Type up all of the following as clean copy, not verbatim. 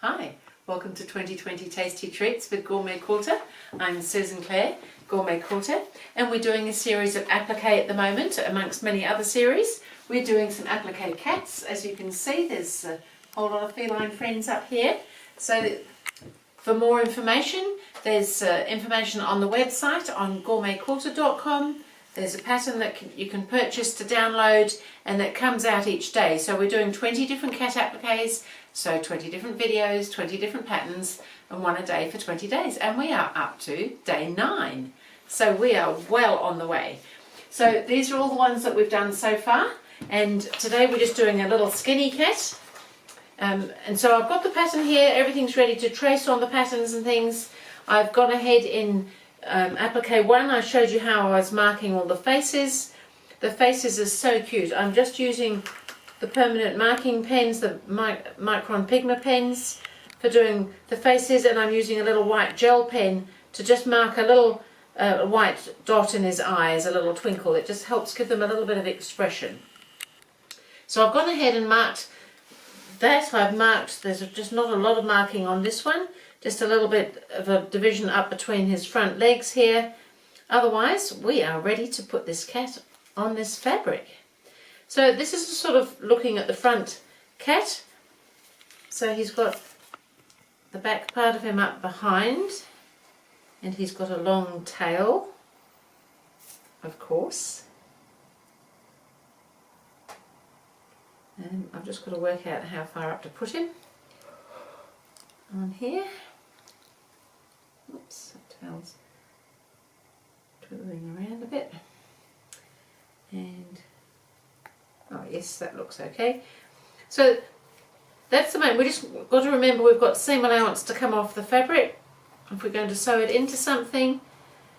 Hi, welcome to 2020 Tasty Treats with GourmetQuilter. I'm Susan Clare, GourmetQuilter, and we're doing a series of applique at the moment, amongst many other series. We're doing some applique cats. As you can see, there's a whole lot of feline friends up here. So for more information, there's information on the website on GourmetQuilter.com. There's a pattern that you can purchase to download and that comes out each day. So we're doing 20 different cat appliques, so 20 different videos, 20 different patterns, and one a day for 20 days. And we are up to day 9. So we are well on the way. So these are all the ones that we've done so far. And today we're just doing a little skinny cat. And so I've got the pattern here, everything's ready to trace on the patterns and things. I've gone ahead in applique 1, I showed you how I was marking all the faces. The faces are so cute. I'm just using the permanent marking pens, the Micron Pigma pens for doing the faces, and I'm using a little white gel pen to just mark a little white dot in his eyes, a little twinkle. It just helps give them a little bit of expression. So I've gone ahead and marked that. I've marked, there's just not a lot of marking on this one. Just a little bit of a division up between his front legs here. Otherwise, we are ready to put this cat on this fabric. So this is sort of looking at the front cat. So he's got the back part of him up behind, and he's got a long tail, of course. And I've just got to work out how far up to put him on here. Oops, that tail's twiddling around a bit. And, oh yes, that looks okay. So that's the main, we just got to remember we've got seam allowance to come off the fabric if we're going to sew it into something.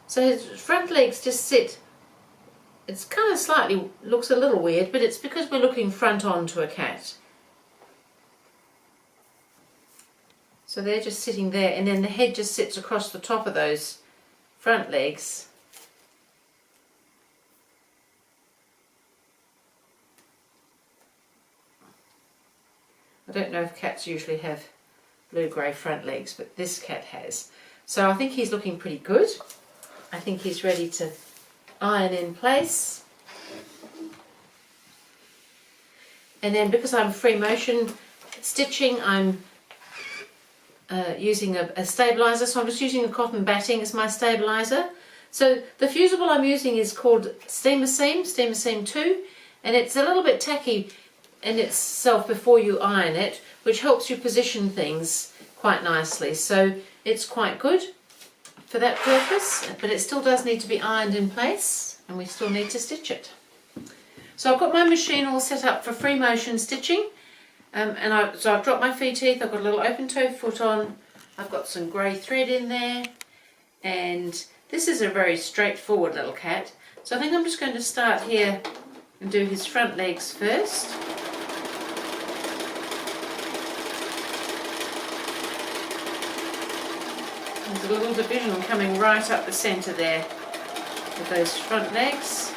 So his front legs just sit, it's kind of slightly, looks a little weird, but it's because we're looking front on to a cat. So they're just sitting there, and then the head just sits across the top of those front legs. I don't know if cats usually have blue-grey front legs, but this cat has. So I think he's looking pretty good. I think he's ready to iron in place. And then because I'm free motion stitching, I'm using a stabilizer, so I'm just using a cotton batting as my stabilizer. So the fusible I'm using is called Steamer Seam 2, and it's a little bit tacky in itself before you iron it, which helps you position things quite nicely. So it's quite good for that purpose, but it still does need to be ironed in place, and we still need to stitch it. So I've got my machine all set up for free motion stitching. So I've dropped my feet teeth, I've got a little open toe foot on, I've got some grey thread in there, and this is a very straightforward little cat. So I think I'm just going to start here and do his front legs first. There's a little division coming right up the centre there with those front legs.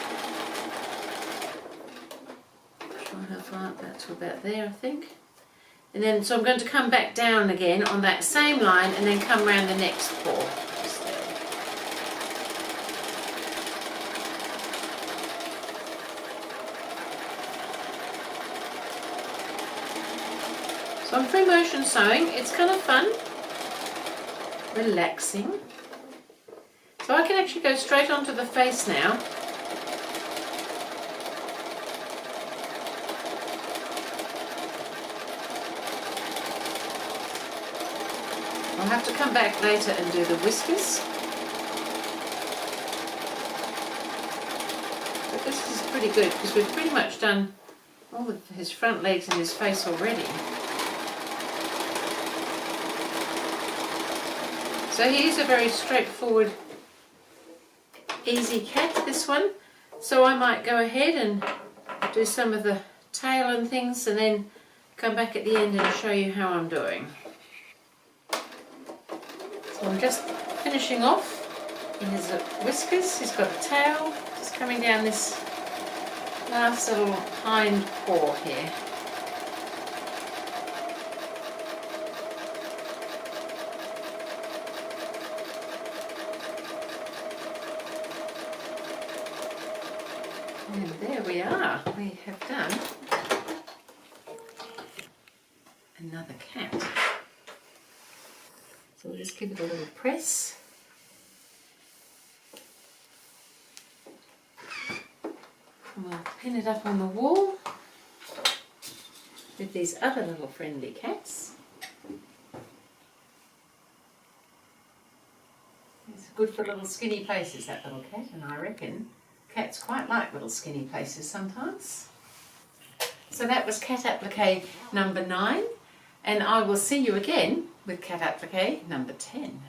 How far up, that's about there, I think. And then, so I'm going to come back down again on that same line and then come round the next paw. So I'm free motion sewing. It's kind of fun, relaxing. So I can actually go straight onto the face now. I'll have to come back later and do the whiskers. But this is pretty good because we've pretty much done all of his front legs and his face already. So he is a very straightforward, easy cat, this one. So I might go ahead and do some of the tail and things and then come back at the end and show you how I'm doing. So I'm just finishing off in his whiskers. He's got a tail just coming down this last little hind paw here. And there we are. We have done another cat. So we'll just give it a little press. And we'll pin it up on the wall with these other little friendly cats. It's good for little skinny places, that little cat, and I reckon cats quite like little skinny places sometimes. So that was cat applique number 9, and I will see you again with cat applique number 10.